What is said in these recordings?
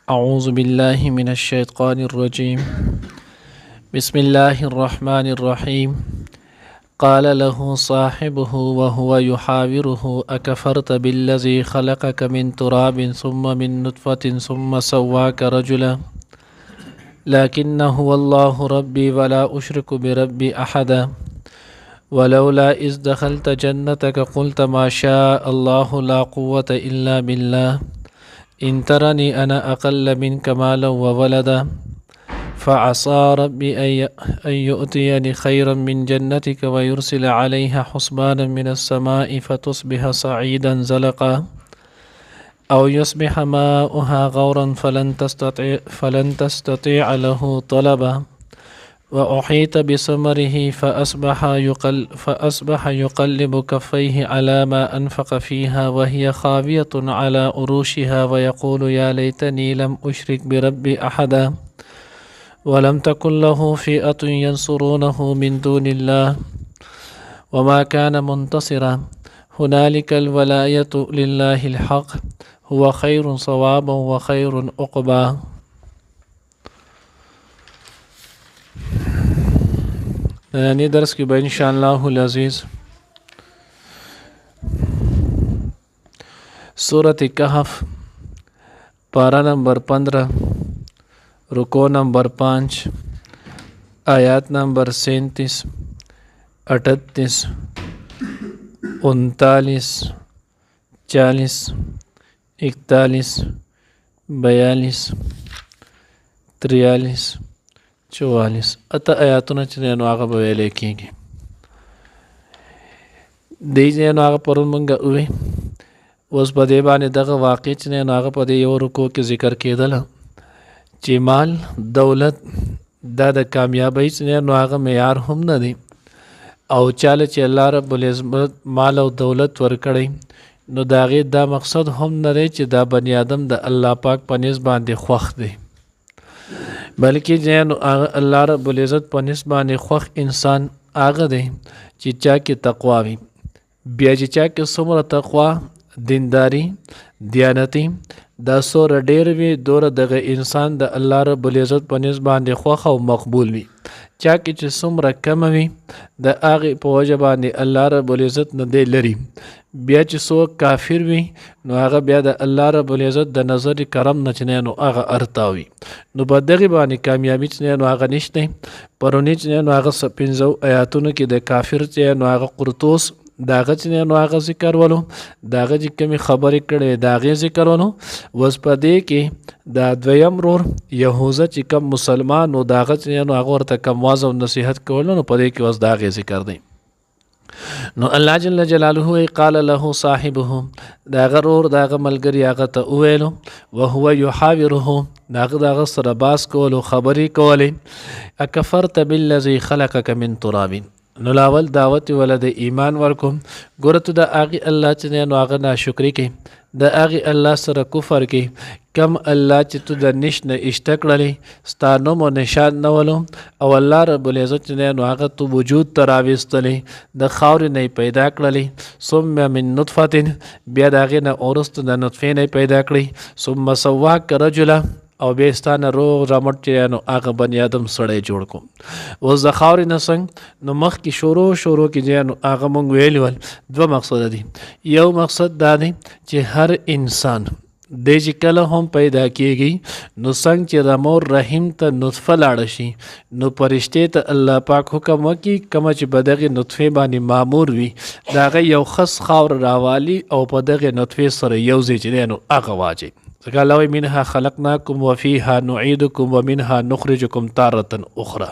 أعوذ بالله من الشيطان الرجيم. بسم الله الرحمن الرحيم. قال له صاحبه وهو يحاوره أكفرت بالذي خلقك من تراب ثم من نطفة ثم سواك رجلا لكن هو الله ربي ولا أشرك بربي أحدا ولولا إذ دخلت جنتك قلت ما شاء الله لا قوة إلا بالله إن ترني أنا أقل منك مالا وولدا فعصى ربي أن يؤتيني خيرا من جنتك ويرسل عليها حسبانا من السماء فتصبح صعيدا زلقا أو يصبح ماؤها غورا فلن تستطيع له طلبا وأحيط بثمره فأصبح يقلب كفيه على ما أنفق فيها وهي خاوية على أروشها ويقول يا ليتني لم أشرك بربي أحدا ولم تكن له فئة ينصرونه من دون الله وما كان منتصرا هنالك الولاية لله الحق هو خير صوابا وخير عقبا. نننی درس کی ان شاء اللہ العزیز سورۃ کہف پارہ نمبر 15 رکوع نمبر 5 آیات نمبر 37 38 39 40 41 42 43 44 اته آیاتونه چې نو هغه به ویلی کېږي. دی چې نو هغه پرون مونږ ووی اوس په دې باندې دغه واقع چې نو هغه په دې یو رکوع کې ذکر کېدله چې مال دولت دا د کامیابۍ چې نو هغه معیار هم نه دی او چاله چې الله رب العزت مال او دولت ورکړی نو د هغې دا مقصد هم نه دی چې دا بني آدم د الله پاک په نسبت باندې خوښ دی بلکې جن الله رب العزت په نسبت باندې خوښ انسان هغه دی چې چا کې تقوا وي. بیا چې چا کې څومره تقوا دینداری دیانتي دا سوره ډېر وي دوره دغه انسان د الله رب العزت په نسبت باندې خوښ او مقبول وي. چا کې چې څومره کم وي د هغې په وجه باندې الله رب العزت نه دی لري. بیا چې څوک کافر وي نو هغه بیا د الله رب العزت د نظر کرم نه چې نو هغه ارتاوي نو په دغې باندې کامیابي چې نو هغه نشته. پرونی چې نو هغه 15 آیاتونو کې د کافر چې نو هغه قرطوس د هغه چې نو هغه ذکر ولو د هغه چې کومې خبرې کړې د هغې ذکر ولو. اوس په دې کې د دویم ورور یهوذا چې کوم مسلمان و د هغه چې نو هغه ورته کوم واعظ او نصیحت کولو نو په دې کې اوس د هغې ذکر دی. نو الله جل جلاله قال له صاحبه دا غرور دا ملګری هغه ته وویلو وهو يحاوره دا سره باس کولو خبرې کولې اکفرت بالذي خلقك من تراب نو لاول دعوت ولد ایمان ورکوم ګوره ته د هغې الله چې نو هغه ناشکري کوي د هغې الله سره کفر کوي کم الله چې تو د نش نه اشته کړلې ستا نوم و نشان نه ولو او الله رب العزت چې نو هغه تو وجود ته راویستلې د خاورې نه پیدا کړلې ثم من نطفة بیا د هغې نه وروسته د نطفې نه پیدا کړی ثم سواک رجلا او بیا ستا نه روغ رمټ چې نو هغه بني آدم سړی جوړ کوم. اوس د خاورې نه څنګه نو مخکې شروع کې چې نو هغه مونږ ویلي ول دوه مقصد دي. یو مقصد دا دی چې هر انسان دی چې کله هم پیدا کېږي نو څنګه چې د مور رحم ته نطفه لاړه شي نو فرشتې ته الله پاک حکم وکړي کومه چې په دغې نطفې باندې مامور وي د هغه یو خس خاور راوالي او په دغې نطفې سره یو ځای چې دی نو هغه واچي. ځکه الله وایي منها خلقناکم وفیها نعیدکم ومنها نخرجکم تارة اخرى.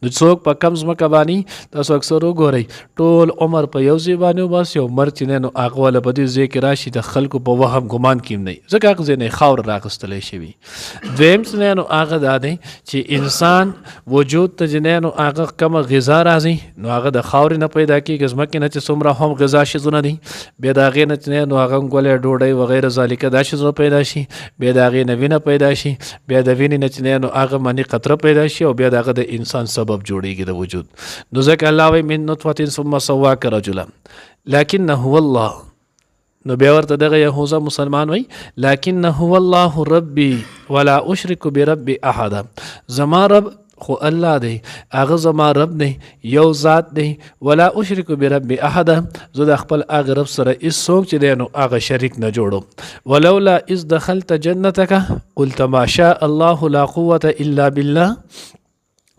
نو څوک په کم ځمکه باندې تاسو اکثر وګورئ ټول عمر په یو ځای باندې وباسي او مر چې نو هغه والا په دې ځای کې راشي د خلکو په وهم ګمان کې نه ځکه هغه ځای نه خاور راغستلی شوي. دویم چې نو هغه دا دی چې انسان وجود ته چې نو هغه کومه غذا راځي نو هغه د خاورې نه پیدا کېږي ځمکې نه چې څومره هم غذا شیزونه دي بیا د هغې نه چې نو هغه ګولې ډوډۍ وغیره ذالکه دا شیزونه پیدا شي بیا د هغې نه وینه پیدا شي بیا د وینې نه چې نو هغه مني قطره پیدا شي او بیا د هغه د انسان سبب جوړیږي د وجود. نو ځکه الله وایي من نطفة ثم سواک رجلا لکنه هو الله. نو بیا ورته دغه یهوذا مسلمان وایي لکنه هو الله ربي ولا اشرک برب احد زما رب خو الله دی هغه زما رب دی یو ذات دی ولا اشرک برب احد زه د خپل هغه رب سره هیڅ څوک چې دی نو هغه شریک نه جوړم ولولا اذ دخلت جنتک قلت ما شاء الله لا قوة الا بالله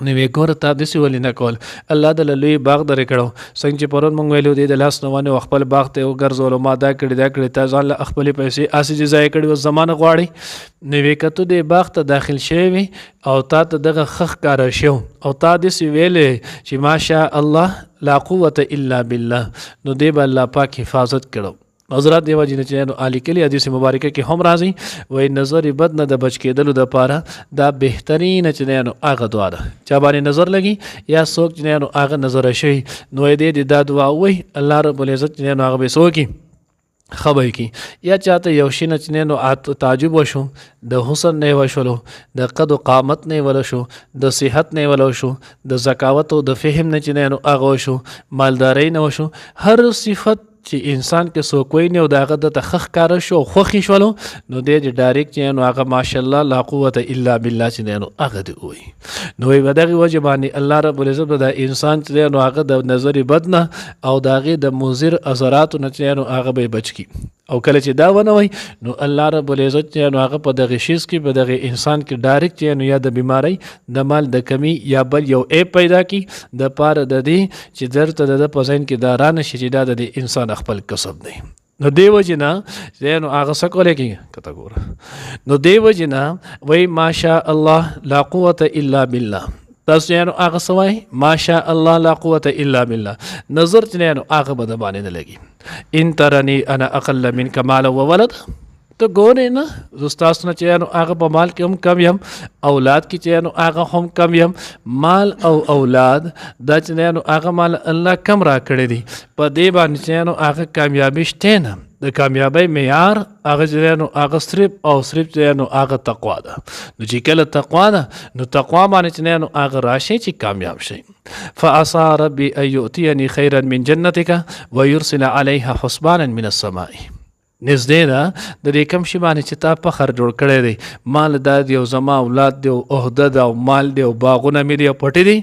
نو وی ګور تا دسی ولې نه کول الله د لوی باغ درې کړو څنګه چې پرون مونږ ویلو دی د لاس نوونه خپل باغ ته وګرځول ما دا کړی تا ځان له خپل پیسې اسې ځای کړی و زمانه غواړي نو وی کته د باغ ته داخل شوی او تا ته دغه خخ کار شو او تا دسی ویلې چې ماشاء الله لا قوة الا بالله نو دی به الله پاک حفاظت کړو حضرات دیو جن چې نو علی کلی حدیث مبارکه کې هم راځي وای نظر بد نه د بچ کېدلو د پاره دا بهترین چې نو هغه دعا ده چا باندې نظر لګي یا څوک چې نو هغه نظر شي نو دې د دعا وای الله رب العزت چې نو هغه به سوکي خبرې کی یا چاته یو شي نه نو تعجب وشو د حسن نه وشلو د قد و قامت نه ول شو د صحت نه ول شو د زکاوت او د فهم نه چې نو هغه شو مالداري نه وشو هر صفت چې انسان کې سو کوئی نه او داغه د تخخ کار شو خوخي شولو نو د ډایرکټ چې نو هغه ماشاءالله لا قوت الا بالله چې نو هغه دی وي نو ودغه وجبانی الله رب العزت د انسان چې نو هغه د نظر بد نه او داغه د مضر اثرات نه چې نو هغه به بچ کی او کله چې دا ونه وي نو الله رب العزت چې نو هغه په دغه شیز کې په دغه انسان کې ډایرکټ چې نو یا د بیماری د مال د کمی یا بل یو ایپ پیدا کی د پاره د دې چې درته د پزین کې داران شي چې د انسان خپل کسب دی نو دیو جنا نو هغه سکول کې کته ګور نو دیو جنا وای ماشاء الله لا قوة الا بالله تاسو نو هغه سوای ماشاء الله لا قوة الا بالله نظر چې نو هغه بد باندې نه لګي ان ترنی انا اقل منک مال و ولد ته ګورې نه زستاسو نه چې نو هغه په مال کې هم کم یم اولاد کې چې نو هغه هم کم یم مال او اولاد دا چې نو هغه مال الله کم را کړی دی په دې باندې چې نو هغه کامیابی شته نه د کامیابی معیار هغه چې نو هغه صرف او صرف چې نو هغه تقوا ده نو چې کله تقوا ده نو تقوا باندې چې نو هغه راشي چې کامیاب شي فعسى ربي ان يؤتيني خيرا من جنتك ويرسل عليها حسبانا من السماء نزدې ده د دې کم شي باندې چې تا فخر جوړ کړی دی مال دا دی او زما اولاد دی او عہده ده او مال دی او باغونه مې دی او پټې دی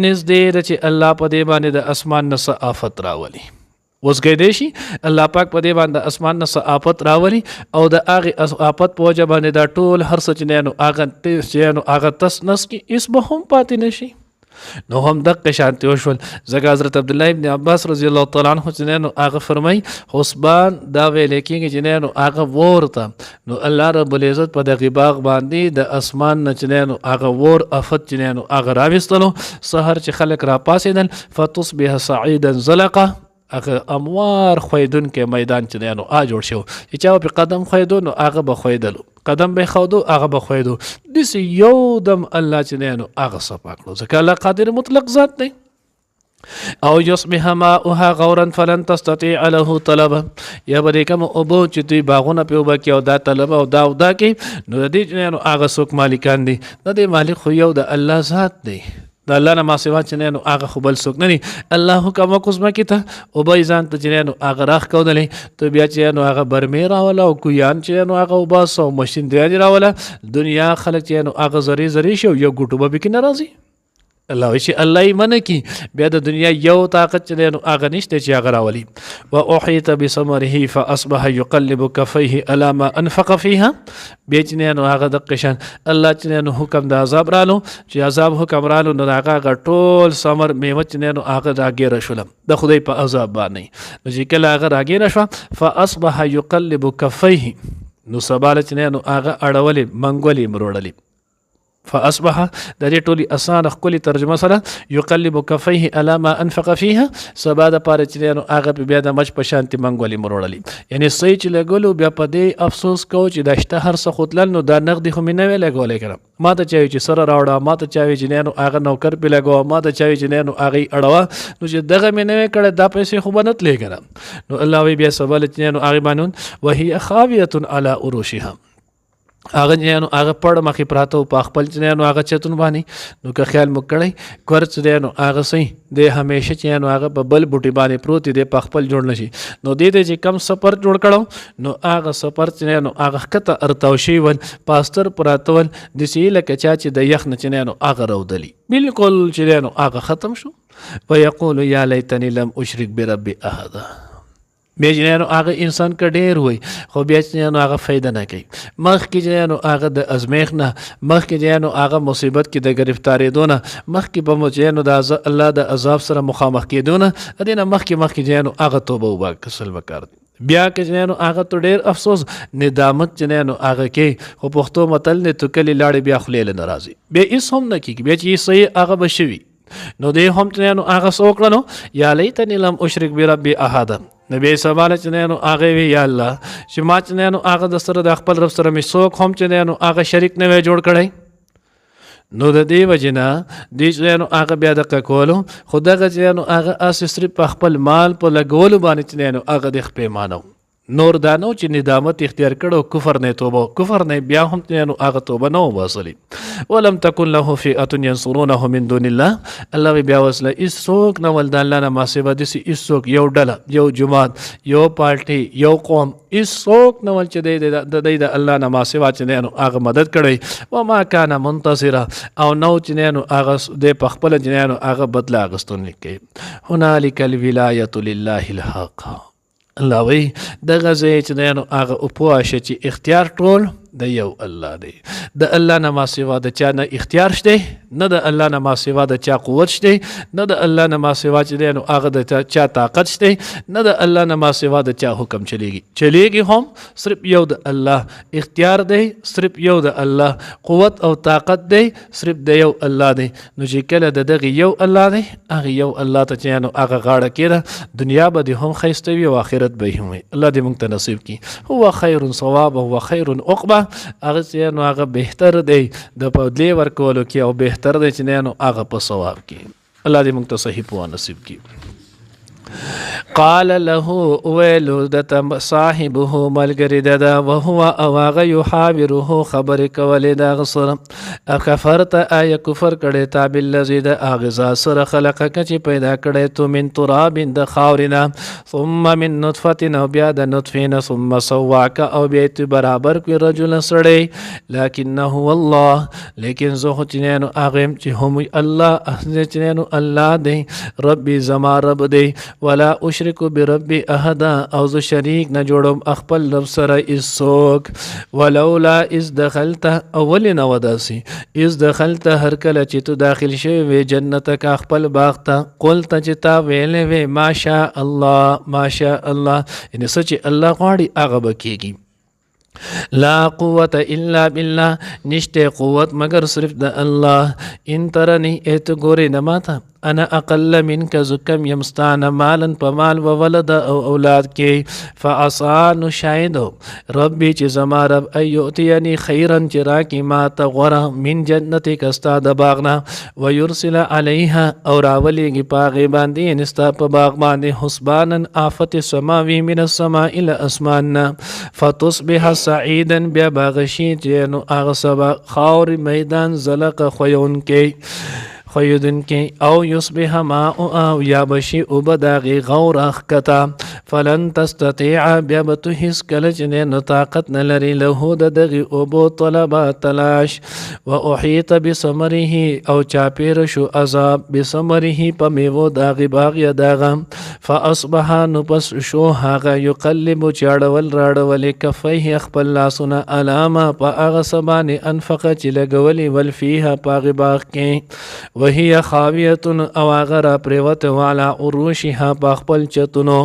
نزدې ده چې الله په دې باندې د اسمان نه آفت راولي اوس ګیدې شي الله پاک په دې باندې د اسمان نه آفت راولي او د هغې آفت په وجه باندې دا ټول هر څه چې نو هغه تس نس کې هېڅ به هم پاتې نه شي نو هم دقه شانتي وشول ځکه حضرت عبدالله ابن عباس رضی الله تعالی عنه چې نو هغه فرمای حسبان دا ویل کېږي چې نو هغه ورته نو الله رب العزت په دغه باغ باندې د اسمان نه چې نو هغه ور افت چې نو هغه راوستلو سحر چې خلک را پاسېدل فتصبح صعيدا زلقه هغه اموار خویدون کې میدان چې نو جوړ شو چې چا په قدم خویدو نو هغه به خویدلو قدم به خودو هغه به خویدو دس یو دم الله چې نو هغه صفا کړو ځکه الله قادر مطلق ذات دی او يصبح ماؤها غورا فلن تستطيع له طلبا یا به کوم اوبو چې دوی باغونه په وبا کې او دا طلب او دا کې نو د دې نو هغه څوک مالکان دي د دې مالک خو یو د الله ذات دی د الله نه ما سوا چې نو هغه خو بل څوک نه دي الله حکم وکړ مکه ته او به ځان ته چې نو هغه راخ کودلې ته بیا چې نو هغه برمې راوله او کویان چې نو هغه وباسو ماشین دی راوله دنیا خلک چې نو هغه زری شو یو ګټو به کې ناراضي الله وشي الله یې منه کی بیا د دنیا یو طاقت چې نو هغه نشته چې هغه راولي واحيط بثمره فاصبح يقلب كفيه على ما انفق فيها بیا چې نو هغه د قشن الله چې نو حکم د عذاب رالو چې عذاب حکم رالو نو هغه ټول ثمر میوه چې نو هغه راګیر شول د خدای په عذاب باندې نو چې کله هغه راګیر شو فاصبح يقلب كفيه نو سباله چې نو هغه اړولې منګولې مروړلې فاصبح د دې ټولي اسانه خولي ترجمه سره يقلب كفيه على ما انفق فيها سبا د پاره چې نو هغه بیا د مچ په شانتي منګولي مروړلې یعنی سې چې لګولو بیا په دې افسوس کو چې د اشته هر څه خودل نو د نقدي خو مې نه ویل لګولې کړم ما ته چاوي چې سره راوړه ما ته چاوي چې نو هغه نوکر په لګو ما ته چاوي چې نو هغه اړوا نو چې دغه مې نه کړه دا پیسې خو بنت لګره نو الله وی بیا سوال چې نو هغه مانون وهي خاويه على عروشها هغه جنانو هغه پړ مخې پراته او په خپل جنانو هغه چتون باندې نو که خیال مو کړی کورچ جنانو هغه سي د همیشه جنانو هغه په بل بوټي باندې پروت دی په خپل جوړ نشي نو دې چې کم سفر جوړ کړو نو هغه سفر جنانو هغه کته ارتاو شي ول پاستر پراتول د سی لکه چا چې د یخ نه جنانو هغه رودلی بالکل جنانو هغه ختم شو ويقول یا لیتنی لم اشرک بربی احد بیا جنانو هغه انسان که ډیر وي خو بیا جنانو هغه فایده نه کوي مخکې جنانو هغه د ازمیخ نه مخکې جنانو هغه مصیبت کې د گرفتارېدو نه مخکې به مو جنانو د الله د عذاب سره مخامخ کېدو نه دې نه مخکې جنانو هغه توبه وباسل وکړ بیا که جنانو هغه تو ډیر افسوس ندامت جنانو هغه کې خو پښتو متل نه تو کلی لاړې بیا خلیل ناراضي بیا هیڅ هم نه کېږي بیا چې صحیح هغه به شوي نو دې هم جنانو هغه څه وکړه یا لیتنی لم اشرک بربی احد نبی سباله چنانو هغه وی یا الله چې ما چنانو هغه د سره د خپل رب سره می څوک هم چنانو هغه شریک نه وی جوړ کړی نو د دې وجنا دې چنانو هغه بیا د کولو خدای چنانو هغه اس صرف په خپل مال په لګولو باندې چنانو هغه د خپېمانو نور دانو چې ندامت اختیار کړو کفر نه توبه کفر نه بیا هم چنانو هغه توبه نه وباسلی ولم تكن له فئه ينصرونه من دون الله الله بیا وسله اسوک نه ول د الله نه ما سیوا دي اسوک یو ډله یو جماعت یو پارټي یو قوم اسوک نه ول چې د الله نه ما سیوا چې هغه مدد کړي و ما كان منتصرا او نو چې هغه د پخپل جنانو هغه بدلا غستون لیکي هنالک الولایه لله الحق الله وی د غزه چې هغه او پوښه چې اختیار ټول د یو الله دی د الله نه ما سوا د چا نه اختیار شته نه د الله نه ما سوا د چا قوت شته نه د الله نه ما سوا چې هغه د چا طاقت شته نه د الله نه ما سوا د چا حکم چلیږي هم صرف یو د الله اختیار دی صرف یو د الله قوت او طاقت دی صرف د یو الله دی نو چې کله د دغه یو الله دی هغه یو الله ته چې هغه غاړه کړه دنیا به د هم خیستوي او آخرت به هم الله دې موږ ته نصیب کړي هو خیر ثواب او خیر عقبه هغه چې هغه بهتر دی د پودلې ورکولو کې او بهتر دی چې هغه په ثواب کې الله دې موږ ته صحیح پوهه نصیب کړي قال له ويلو دت صاحبه ملګری ددا وهو اواغ يحاوره خبر کول دا غسر اکفرت اي کفر کړي تا بالذي د اغزا سره خلقك چې پیدا کړي تو من تراب د خاورنا ثم من نطفه نو بیا د نطفه ثم سواك او بیت برابر کوي رجل سړی لكنه الله لیکن زه چنانو اغم چې هم الله چنانو الله دی ربي زما رب دی ولا اشرک بربی احد او زه شریک نه جوړم خپل رب سره هیڅوک ولولا اذ دخلت اول نه وداسي اذ دخلت هر کله چې تو داخل شوی وې جنتک خپل باغ ته قلت چې تا ویلې وې ماشاء الله ان سچ الله غواړي هغه بکیږي لا قوة الا بالله نشته قوت مگر صرف د الله ان ترنی ایت ګوري نه ماته انا اقل منك زکم یمستان مالا پمال و ولد او اولاد کې فعصان شاهد ربي چې زما رب ايوتيني خيرا چراکی ما تغره من جنتك استاد باغنا ويرسل عليها او راوليږي پاغه باندې نستا په باغ باندې حسبانا آفت سماوي من السماء الى اسماننا فتصبح سعيدا بیا باغشي چې نو هغه سبا خاور میدان زلق خوون کې خیودن کې او یصبح ماء او یا بشی او بداغي غور اخکتا فلن تستطيع بیا بتو هیڅ کله چې نه طاقت نه لري له د دغه او بو طلب تلاش و احيط بثمره او چاپیر شو عذاب بثمره په میوه داغي باغ یا داغه فاصبح نو پس شو هغه یقلب چاړول راړول کفيه خپل لاسونه علامه په هغه سبانه انفق چې لګولي ول فيها باغ باغ کې وهي خاويه او غرا پریوت والا عروشها باخپل چتونو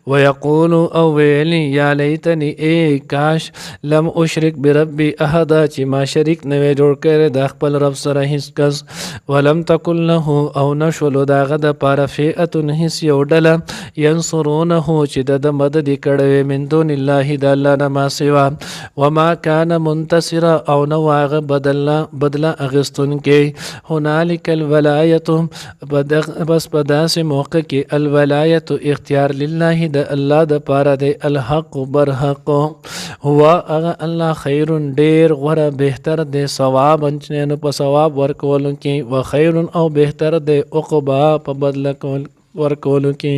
ويقول او ویلی یا لیتنی ای کاش لم اشرک بربی احد چې ما شریک نه جوړ کړ د خپل رب سره هیڅ کس ولم تکل له او نشول داغه د پارفئه هیڅ یو ډله ينصرونه چې د مدد کړي من دون الله د الله نه ما سوا وما كان منتصر او نو هغه بدلا اغستون کې هنالک الولایت بس په داسې موقع کې الولایت اختیار لله د الله د پاره دی الحق برحق هو هغه الله خیر ډیر غوره بهتر دی ثواب نو په ثواب ورکولو کې و خیر او بهتر دی عقبا په بدله ورکولو کې